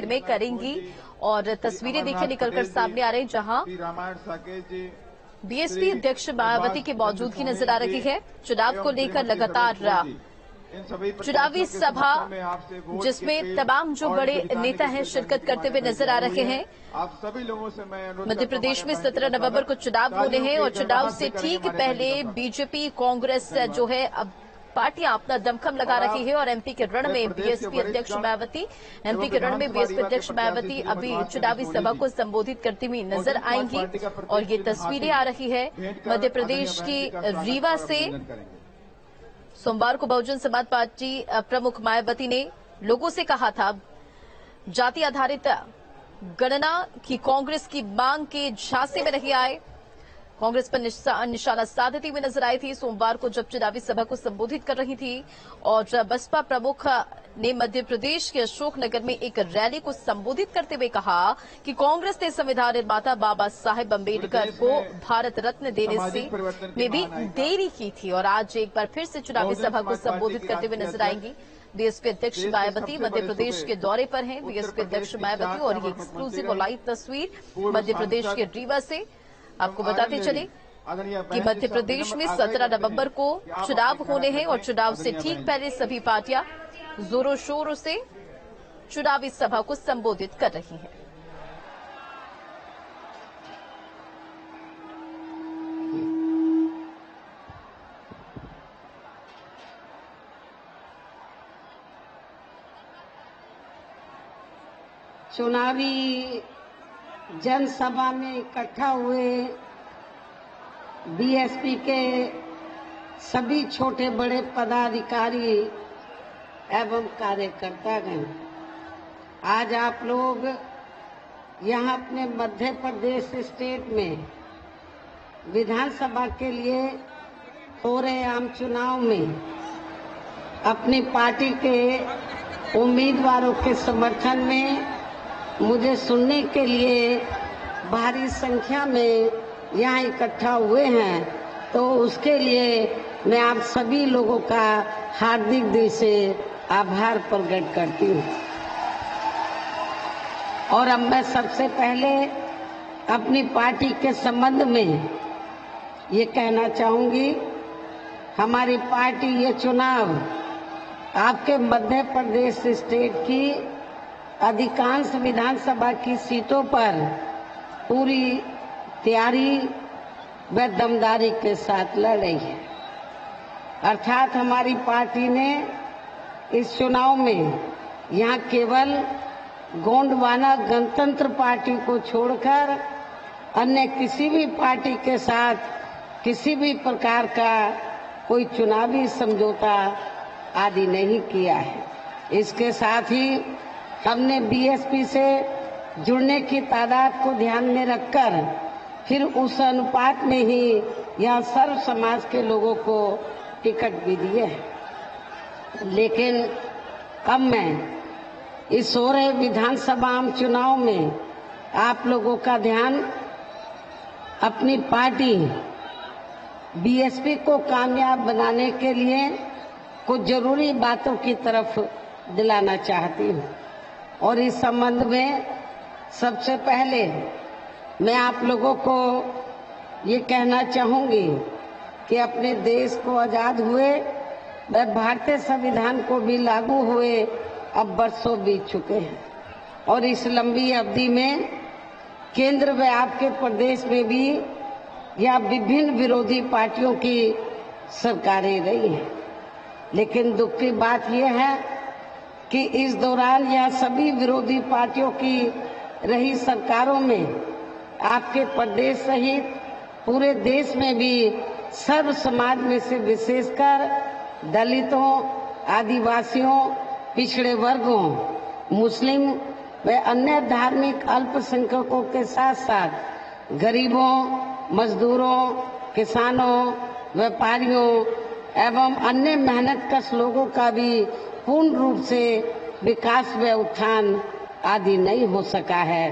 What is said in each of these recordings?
में करेंगी और तस्वीरें देखिए निकलकर सामने आ रही हैं जहां बीएसपी अध्यक्ष मायावती की मौजूदगी नजर आ रही है। चुनाव को लेकर लगातार चुनावी सभा जिसमें तमाम जो बड़े नेता हैं शिरकत करते हुए नजर आ रहे हैं। आप सभी लोगों से मैं मध्य प्रदेश में 17 नवंबर को चुनाव होने हैं और चुनाव से ठीक पहले बीजेपी कांग्रेस जो है अब पार्टियां अपना दमखम लगा रही है और एमपी के रण में बीएसपी अध्यक्ष मायावती अभी चुनावी सभा को संबोधित करती हुई नजर आएंगी और ये तस्वीरें आ रही है मध्य प्रदेश की रीवा से। सोमवार को बहुजन समाज पार्टी प्रमुख मायावती ने लोगों से कहा था जाति आधारित गणना की कांग्रेस की मांग के झांसे में नहीं आए, कांग्रेस पर निशाना साधती हुई नजर आई थी। सोमवार को जब चुनावी सभा को संबोधित कर रही थी और बसपा प्रमुख ने मध्य प्रदेश के अशोकनगर में एक रैली को संबोधित करते हुए कहा कि कांग्रेस ने संविधान निर्माता बाबा साहेब अम्बेडकर को भारत रत्न देने में भी देरी की थी और आज एक बार फिर से चुनावी सभा को संबोधित करते हुए नजर आएंगी। बीएसपी अध्यक्ष मायावती मध्य प्रदेश के दौरे पर हैं। बीएसपी अध्यक्ष मायावती और ये एक्सक्लूसिव और लाइव तस्वीर मध्य प्रदेश के रीवा से। आपको बताते चले कि मध्य प्रदेश में 17 नवंबर को चुनाव होने हैं और चुनाव से ठीक पहले सभी पार्टियां जोरों शोरों से चुनावी सभा को संबोधित कर रही हैं। चुनावी जनसभा में इकट्ठा हुए बीएसपी के सभी छोटे बड़े पदाधिकारी एवं कार्यकर्तागण, आज आप लोग यहाँ अपने मध्य प्रदेश स्टेट में विधानसभा के लिए हो रहे आम चुनाव में अपनी पार्टी के उम्मीदवारों के समर्थन में मुझे सुनने के लिए भारी संख्या में यहाँ इकट्ठा हुए हैं, तो उसके लिए मैं आप सभी लोगों का हार्दिक दिल से आभार प्रकट करती हूँ। और अब मैं सबसे पहले अपनी पार्टी के संबंध में ये कहना चाहूंगी, हमारी पार्टी ये चुनाव आपके मध्य प्रदेश स्टेट की अधिकांश विधानसभा की सीटों पर पूरी तैयारी व दमदारी के साथ लड़ रही है। अर्थात हमारी पार्टी ने इस चुनाव में यहाँ केवल गोंडवाना गणतंत्र पार्टी को छोड़कर अन्य किसी भी पार्टी के साथ किसी भी प्रकार का कोई चुनावी समझौता आदि नहीं किया है। इसके साथ ही हमने बीएसपी से जुड़ने की तादाद को ध्यान में रखकर फिर उस अनुपात में ही यहाँ सर्व समाज के लोगों को टिकट भी दिए हैं। लेकिन अब मैं इस हो रहे विधानसभा आम चुनाव में आप लोगों का ध्यान अपनी पार्टी बीएसपी को कामयाब बनाने के लिए कुछ जरूरी बातों की तरफ दिलाना चाहती हूँ। और इस संबंध में सबसे पहले मैं आप लोगों को ये कहना चाहूंगी कि अपने देश को आजाद हुए व भारतीय संविधान को भी लागू हुए अब वर्षों बीत चुके हैं और इस लंबी अवधि में केंद्र व आपके प्रदेश में भी यहाँ विभिन्न विरोधी पार्टियों की सरकारें रही हैं। लेकिन दुख की बात यह है कि इस दौरान यह सभी विरोधी पार्टियों की रही सरकारों में आपके प्रदेश सहित पूरे देश में भी सर्व समाज में से विशेषकर दलितों, आदिवासियों, पिछड़े वर्गों, मुस्लिम व अन्य धार्मिक अल्पसंख्यकों के साथ साथ गरीबों, मजदूरों, किसानों, व्यापारियों एवं अन्य मेहनतकश लोगों का भी पूर्ण रूप से विकास व उत्थान आदि नहीं हो सका है,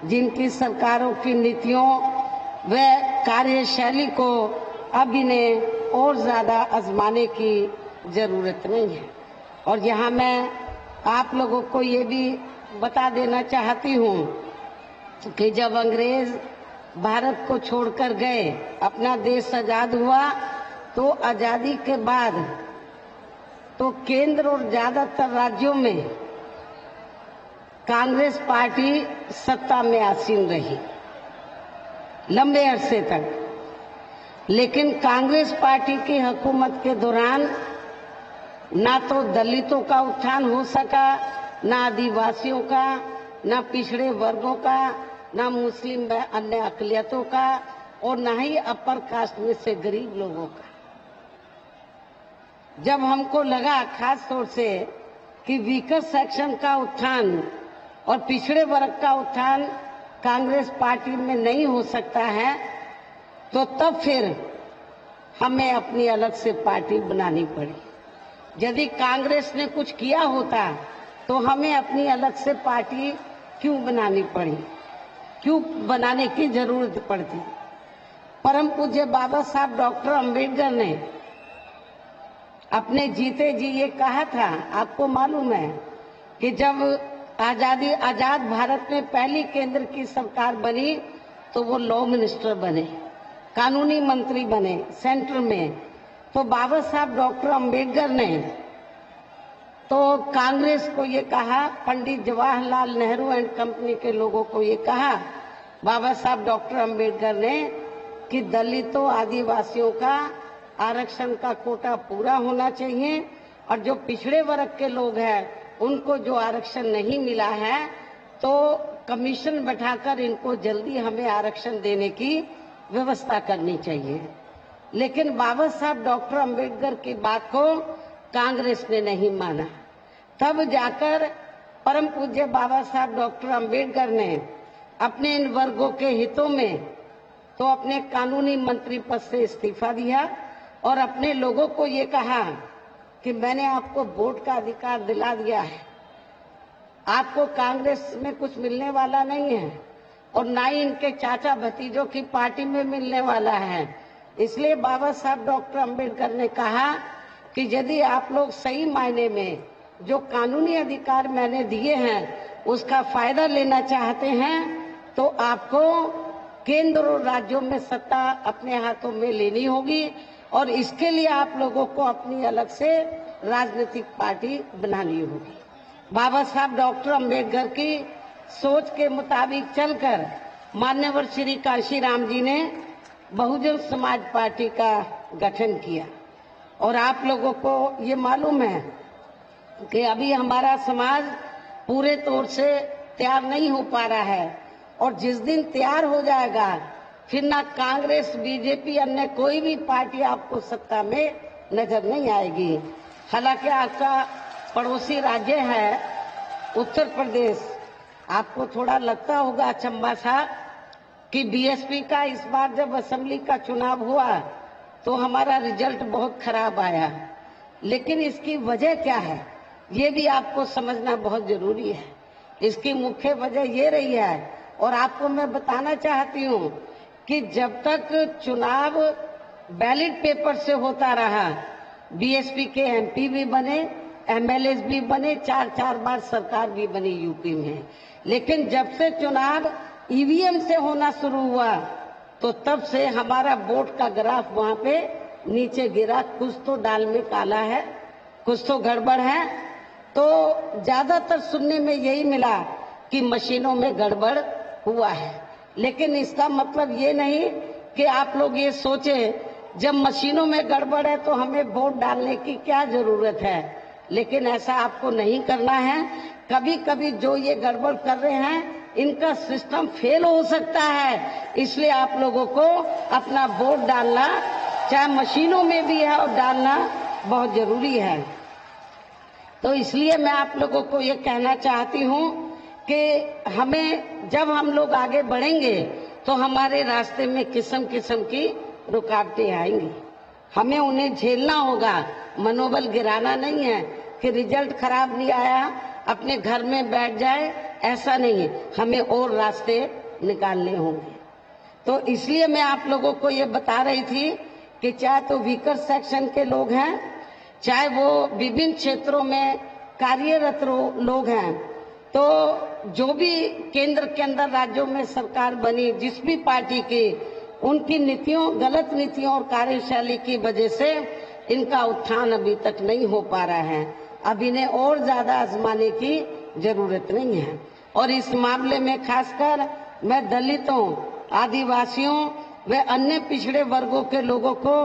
जिनकी सरकारों की नीतियों व कार्यशैली को अब इन्हें और ज्यादा आजमाने की जरूरत नहीं है। और यहाँ मैं आप लोगों को ये भी बता देना चाहती हूँ कि जब अंग्रेज भारत को छोड़कर गए, अपना देश आजाद हुआ, तो आजादी के बाद तो केंद्र और ज्यादातर राज्यों में कांग्रेस पार्टी सत्ता में आसीन रही लंबे अरसे तक। लेकिन कांग्रेस पार्टी की हुकूमत के दौरान ना तो दलितों का उत्थान हो सका, ना आदिवासियों का, ना पिछड़े वर्गों का, ना मुस्लिम व अन्य अकलियतों का, और ना ही अपर कास्ट में से गरीब लोगों का। जब हमको लगा खास तौर से कि वीकर सेक्शन का उत्थान और पिछड़े वर्ग का उत्थान कांग्रेस पार्टी में नहीं हो सकता है, तो तब फिर हमें अपनी अलग से पार्टी बनानी पड़ी। यदि कांग्रेस ने कुछ किया होता तो हमें अपनी अलग से पार्टी क्यों बनानी पड़ी, क्यों बनाने की जरूरत पड़ती। परम पूज्य बाबा साहब डॉक्टर अंबेडकर ने अपने जीते जी ये कहा था, आपको मालूम है कि जब आजाद भारत में पहली केंद्र की सरकार बनी तो वो लॉ मिनिस्टर बने, कानूनी मंत्री बने सेंटर में। तो बाबा साहब डॉक्टर अंबेडकर ने तो कांग्रेस को ये कहा, पंडित जवाहरलाल नेहरू एंड कंपनी के लोगों को ये कहा बाबा साहब डॉक्टर अंबेडकर ने कि दलितों आदिवासियों का आरक्षण का कोटा पूरा होना चाहिए, और जो पिछड़े वर्ग के लोग हैं उनको जो आरक्षण नहीं मिला है तो कमीशन बैठाकर इनको जल्दी हमें आरक्षण देने की व्यवस्था करनी चाहिए। लेकिन बाबा साहब डॉक्टर अंबेडकर की बात को कांग्रेस ने नहीं माना। तब जाकर परम पूज्य बाबा साहब डॉक्टर अंबेडकर ने अपने इन वर्गों के हितों में तो अपने कानूनी मंत्री पद से इस्तीफा दिया और अपने लोगों को ये कहा कि मैंने आपको वोट का अधिकार दिला दिया है, आपको कांग्रेस में कुछ मिलने वाला नहीं है और ना ही इनके चाचा भतीजों की पार्टी में मिलने वाला है। इसलिए बाबा साहब डॉक्टर अंबेडकर ने कहा कि यदि आप लोग सही मायने में जो कानूनी अधिकार मैंने दिए हैं उसका फायदा लेना चाहते हैं तो आपको केंद्र और राज्यों में सत्ता अपने हाथों में लेनी होगी, और इसके लिए आप लोगों को अपनी अलग से राजनीतिक पार्टी बनानी होगी। बाबा साहब डॉक्टर अंबेडकर की सोच के मुताबिक चलकर मान्यवर श्री कांशीराम जी ने बहुजन समाज पार्टी का गठन किया। और आप लोगों को ये मालूम है कि अभी हमारा समाज पूरे तौर से तैयार नहीं हो पा रहा है, और जिस दिन तैयार हो जाएगा फिर ना कांग्रेस बीजेपी अन्य कोई भी पार्टी आपको सत्ता में नजर नहीं आएगी। हालांकि आपका पड़ोसी राज्य है उत्तर प्रदेश, आपको थोड़ा लगता होगा अचंभा सा कि बीएसपी का इस बार जब असेंबली का चुनाव हुआ तो हमारा रिजल्ट बहुत खराब आया। लेकिन इसकी वजह क्या है ये भी आपको समझना बहुत जरूरी है। इसकी मुख्य वजह ये रही है, और आपको मैं बताना चाहती हूँ कि जब तक चुनाव बैलेट पेपर से होता रहा, बीएसपी के एमपी भी बने, एमएलए भी बने, 4 बार सरकार भी बनी यूपी में। लेकिन जब से चुनाव ईवीएम से होना शुरू हुआ तो तब से हमारा वोट का ग्राफ वहां पे नीचे गिरा। कुछ तो दाल में काला है, कुछ तो गड़बड़ है। तो ज्यादातर सुनने में यही मिला कि मशीनों में गड़बड़ हुआ है। लेकिन इसका मतलब ये नहीं कि आप लोग ये सोचे जब मशीनों में गड़बड़ है तो हमें वोट डालने की क्या जरूरत है। लेकिन ऐसा आपको नहीं करना है। कभी कभी जो ये गड़बड़ कर रहे हैं इनका सिस्टम फेल हो सकता है, इसलिए आप लोगों को अपना वोट डालना चाहे मशीनों में भी है और डालना बहुत जरूरी है। तो इसलिए मैं आप लोगों को ये कहना चाहती हूँ कि हमें जब हम लोग आगे बढ़ेंगे तो हमारे रास्ते में किस्म किस्म की रुकावटें आएंगी, हमें उन्हें झेलना होगा। मनोबल गिराना नहीं है कि रिजल्ट खराब नहीं आया अपने घर में बैठ जाए, ऐसा नहीं है। हमें और रास्ते निकालने होंगे। तो इसलिए मैं आप लोगों को ये बता रही थी कि चाहे तो वीकर सेक्शन के लोग हैं, चाहे वो विभिन्न क्षेत्रों में कार्यरत लोग हैं, तो जो भी केंद्र के अंदर राज्यों में सरकार बनी, जिस भी पार्टी की, उनकी नीतियों, गलत नीतियों और कार्यशैली की वजह से इनका उत्थान अभी तक नहीं हो पा रहा है। अब इन्हें और ज्यादा आजमाने की जरूरत नहीं है। और इस मामले में खासकर मैं दलितों, आदिवासियों व अन्य पिछड़े वर्गों के लोगों को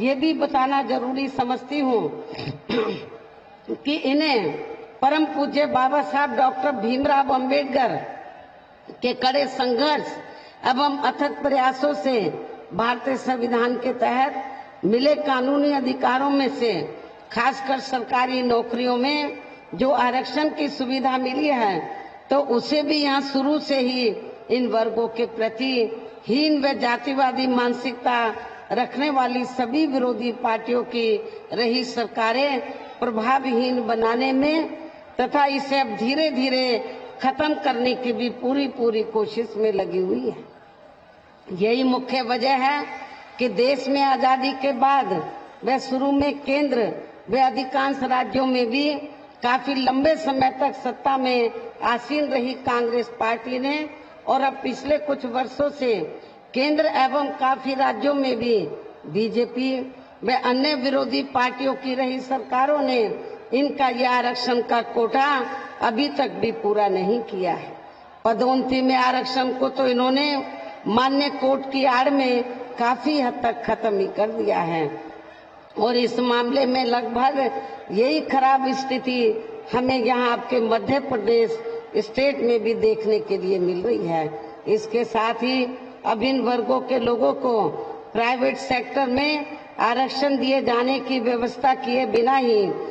ये भी बताना जरूरी समझती हूँ कि इन्हें परम पूज्य बाबा साहब डॉक्टर भीमराव अंबेडकर के कड़े संघर्ष एवं अथक प्रयासों से भारतीय संविधान के तहत मिले कानूनी अधिकारों में से खासकर सरकारी नौकरियों में जो आरक्षण की सुविधा मिली है, तो उसे भी यहाँ शुरू से ही इन वर्गों के प्रति हीन व जातिवादी मानसिकता रखने वाली सभी विरोधी पार्टियों की रही सरकारें प्रभावहीन बनाने में तथा इसे अब धीरे धीरे खत्म करने की भी पूरी कोशिश में लगी हुई है। यही मुख्य वजह है कि देश में आजादी के बाद व शुरू में केंद्र व अधिकांश राज्यों में भी काफी लंबे समय तक सत्ता में आसीन रही कांग्रेस पार्टी ने और अब पिछले कुछ वर्षों से केंद्र एवं काफी राज्यों में भी बीजेपी व अन्य विरोधी पार्टियों की रही सरकारों ने इनका यह आरक्षण का कोटा अभी तक भी पूरा नहीं किया है। पदोन्नति में आरक्षण को तो इन्होंने मान्य कोर्ट की आड़ में काफी हद तक खत्म ही कर दिया है और इस मामले में लगभग यही खराब स्थिति हमें यहाँ आपके मध्य प्रदेश स्टेट में भी देखने के लिए मिल रही है। इसके साथ ही अब इन वर्गों के लोगों को प्राइवेट सेक्टर में आरक्षण दिए जाने की व्यवस्था किए बिना ही